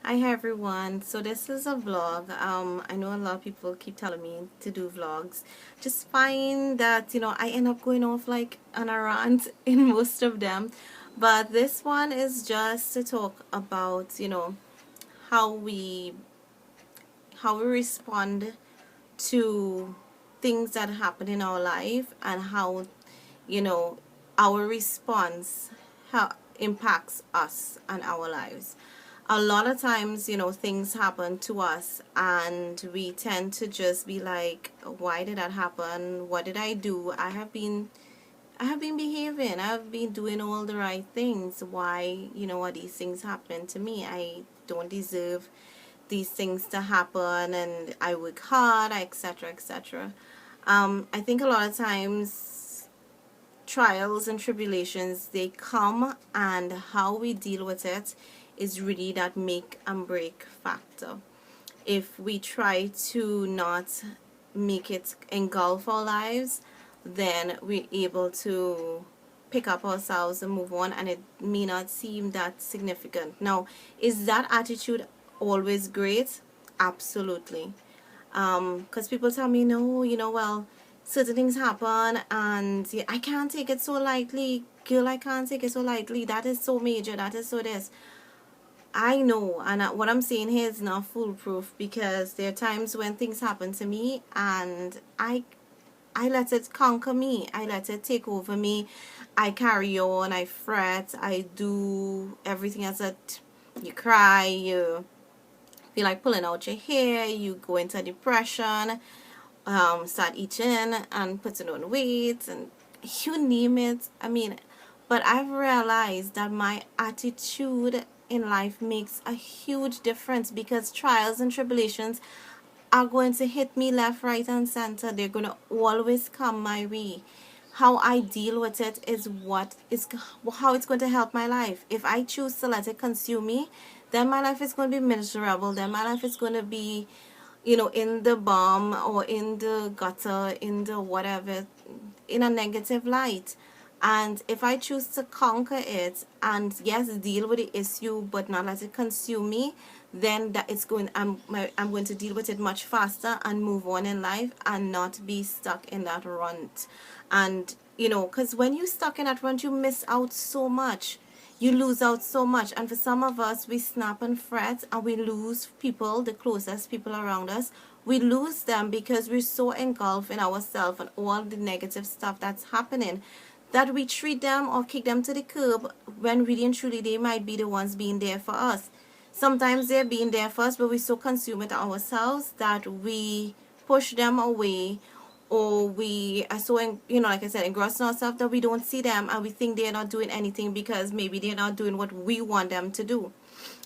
Hi everyone. So this is a vlog. I know a lot of people keep telling me to do vlogs. Just find that I end up going off like on a rant in most of them, but this one is just to talk about how we how we respond to things that happen in our life and how you know our response how impacts us and our lives. A lot of times things happen to us and we tend to just be like, why did that happen? What did I do? I have been behaving. I've been doing all the right things. Why are these things happening to me? I don't deserve these things to happen, and I work hard, etc., etc. I think a lot of times trials and tribulations, they come, and how we deal with it is really that make and break factor. If we try to not make it engulf our lives, then we're able to pick up ourselves and move on, and it may not seem that significant. Now, is that attitude always great? Absolutely. Because people tell me, no, well, certain things happen, and yeah, I can't take it so lightly. Girl, I can't take it so lightly. That is so major. That is so this. I know, and what I'm saying here is not foolproof, because there are times when things happen to me and I let it conquer me. I let it take over me. I carry on. I fret. I do everything else that you cry. You feel like pulling out your hair. You go into depression. Start eating and putting on weight, and you name it. I mean, but I've realized that my attitude in life makes a huge difference, because trials and tribulations are going to hit me left, right, and center. They're going to always come my way. How I deal with it is what is how it's going to help my life. If I choose to let it consume me, then my life is going to be miserable. Then my life is going to be in the bomb, or in the gutter, in the whatever, in a negative light. And if I choose to conquer it and yes, deal with the issue, but not let it consume me, then that it's going I'm going to deal with it much faster and move on in life, and not be stuck in that rut. And because when you're stuck in that rut, you miss out so much. You lose out so much. And for some of us, we snap and fret, and we lose people, the closest people around us. We lose them because we're so engulfed in ourselves and all the negative stuff that's happening, that we treat them or kick them to the curb, when really and truly they might be the ones being there for us. Sometimes they're being there for us, but we're so consumed with ourselves that we push them away, or we are so like I said, engrossed in ourselves, that we don't see them, and we think they're not doing anything because maybe they're not doing what we want them to do.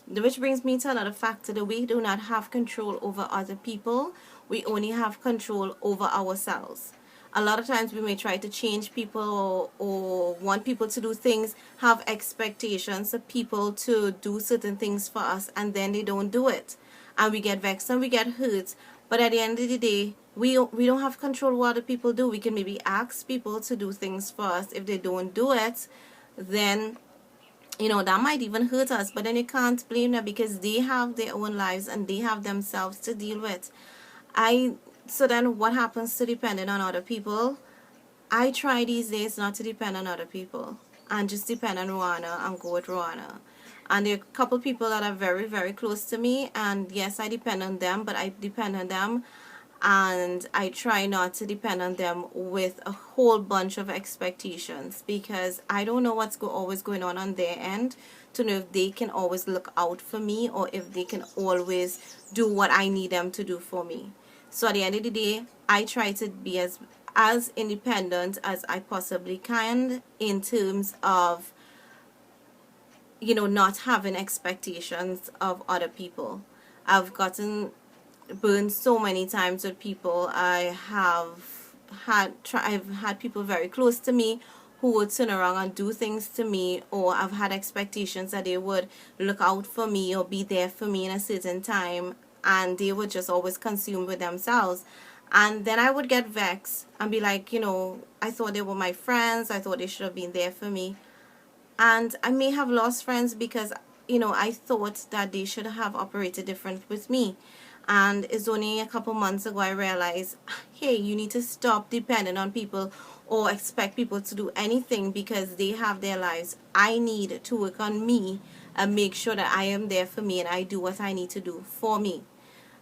Which brings me to another factor, that we do not have control over other people. We only have control over ourselves. A lot of times we may try to change people, or want people to do things, have expectations of people to do certain things for us, and then they don't do it, and we get vexed and we get hurt. But at the end of the day, we don't have control what other people do. We can maybe ask people to do things for us. If they don't do it, then that might even hurt us, but then you can't blame them, because they have their own lives and they have themselves to deal with. I So then what happens to depending on other people? I try these days not to depend on other people, and just depend on Ruana and go with Ruana. And there are a couple people that are very, very close to me, and yes, I depend on them, but I depend on them, and I try not to depend on them with a whole bunch of expectations, because I don't know what's always going on their end, to know if they can always look out for me, or if they can always do what I need them to do for me. So at the end of the day, I try to be as independent as I possibly can, in terms of not having expectations of other people. I've gotten burned so many times with people. I've had people very close to me who would turn around and do things to me, or I've had expectations that they would look out for me or be there for me in a certain time, and they were just always consumed with themselves. And then I would get vexed and be like, I thought they were my friends. I thought they should have been there for me. And I may have lost friends because I thought that they should have operated different with me. And it's only a couple months ago I realized, hey, you need to stop depending on people or expect people to do anything because they have their lives. I need to work on me and make sure that I am there for me and I do what I need to do for me.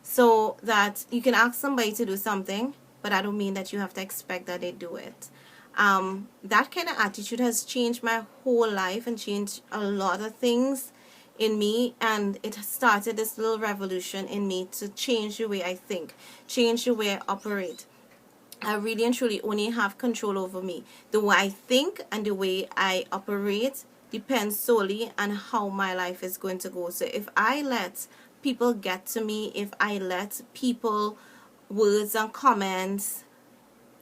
So that you can ask somebody to do something, but I don't mean that you have to expect that they do it. That kind of attitude has changed my whole life and changed a lot of things in me, and it started this little revolution in me to change the way I think, change the way I operate. I really and truly only have control over me. The way I think and the way I operate depends solely on how my life is going to go. So if I let people get to me, if I let people words and comments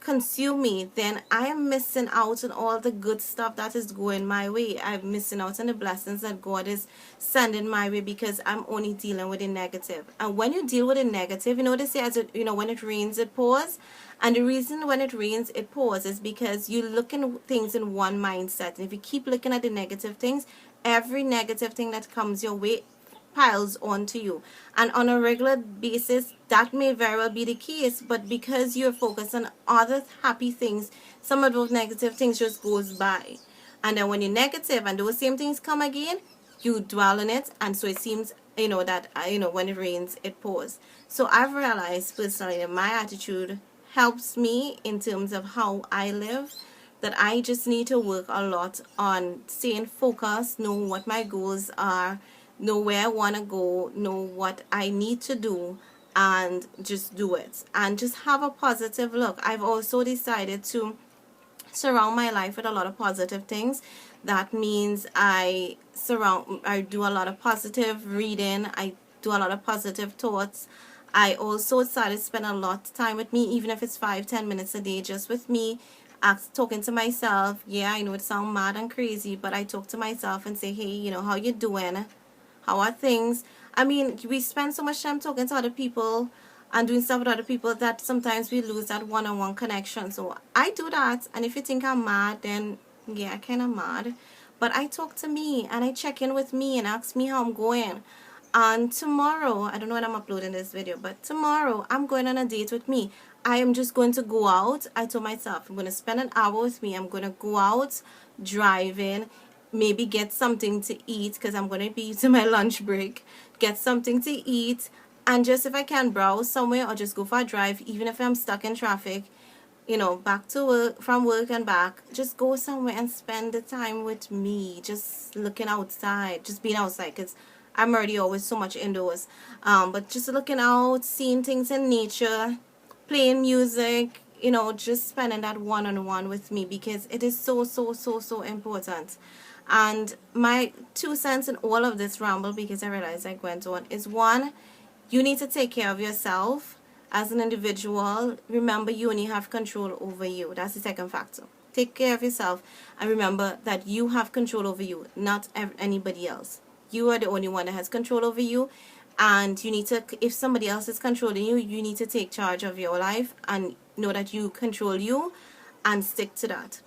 consume me, then I am missing out on all the good stuff that is going my way. I'm missing out on the blessings that God is sending my way because I'm only dealing with the negative. And when you deal with the negative, they say, when it rains, it pours. And the reason when it rains, it pours is because you look at things in one mindset. And if you keep looking at the negative things, every negative thing that comes your way piles onto you, and on a regular basis that may very well be the case, but because you're focused on other happy things, some of those negative things just goes by, and then when you're negative and those same things come again, you dwell on it, and so it seems that when it rains it pours. So I've realized personally that my attitude helps me in terms of how I live, that I just need to work a lot on staying focused, know what my goals are, know where I want to go, know what I need to do, and just do it. And just have a positive look. I've also decided to surround my life with a lot of positive things. That means I do a lot of positive reading. I do a lot of positive thoughts. I also started to spend a lot of time with me, even if it's 5-10 minutes a day, just with me, talking to myself. Yeah, I know it sounds mad and crazy, but I talk to myself and say, hey, how you doing? How are things? I mean, we spend so much time talking to other people and doing stuff with other people that sometimes we lose that one-on-one connection. So I do that, and if you think I'm mad, then yeah, kind of mad. But I talk to me and I check in with me and ask me how I'm going. And tomorrow, I don't know when I'm uploading this video, but tomorrow I'm going on a date with me. I am just going to go out. I told myself I'm going to spend an hour with me. I'm going to go out driving, maybe get something to eat because I'm going to be using my lunch break, get something to eat, and just if I can browse somewhere or just go for a drive, even if I'm stuck in traffic, back to work, from work and back, just go somewhere and spend the time with me, just looking outside, just being outside, because I'm already always so much indoors, but just looking out, seeing things in nature, playing music, just spending that one-on-one with me, because it is so, so, so, so important. And my 2 cents in all of this ramble, because I realized I went on, is one, you need to take care of yourself as an individual. Remember, you only have control over you. That's the second factor. Take care of yourself and remember that you have control over you, not anybody else. You are the only one that has control over you, and you need to, if somebody else is controlling you, you need to take charge of your life and know that you control you and stick to that.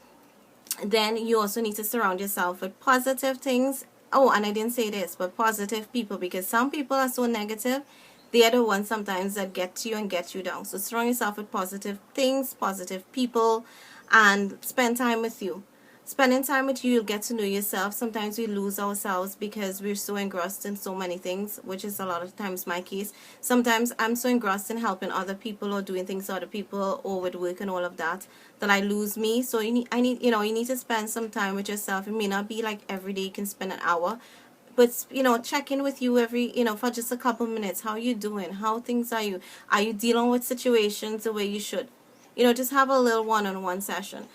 Then you also need to surround yourself with positive things. Oh, and I didn't say this, but positive people, because some people are so negative. They are the ones sometimes that get to you and get you down. So surround yourself with positive things, positive people, and spend time with you. Spending time with you, you'll get to know yourself. Sometimes we lose ourselves because we're so engrossed in so many things, which is a lot of times my case. Sometimes I'm so engrossed in helping other people or doing things for other people or with work and all of that I lose me. So you need to spend some time with yourself. It may not be like every day you can spend an hour, but check in with you every for just a couple minutes. How you doing? How things are you? Are you dealing with situations the way you should? Just have a little one-on-one session.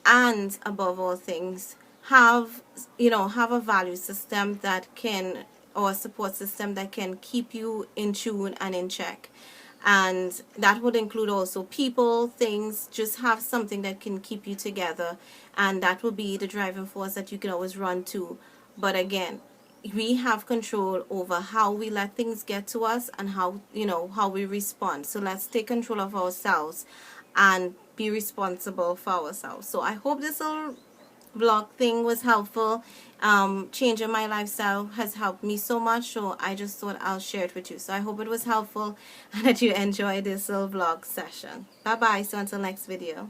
And above all things, have a value system that can, or a support system that can keep you in tune and in check. And that would include also people, things. Just have something that can keep you together, and that will be the driving force that you can always run to. But again, we have control over how we let things get to us and how we respond. So let's take control of ourselves and be responsible for ourselves. So I hope this little vlog thing was helpful. Changing my lifestyle has helped me so much, so I just thought I'll share it with you. So I hope it was helpful and that you enjoyed this little vlog session. Bye bye. So until next video.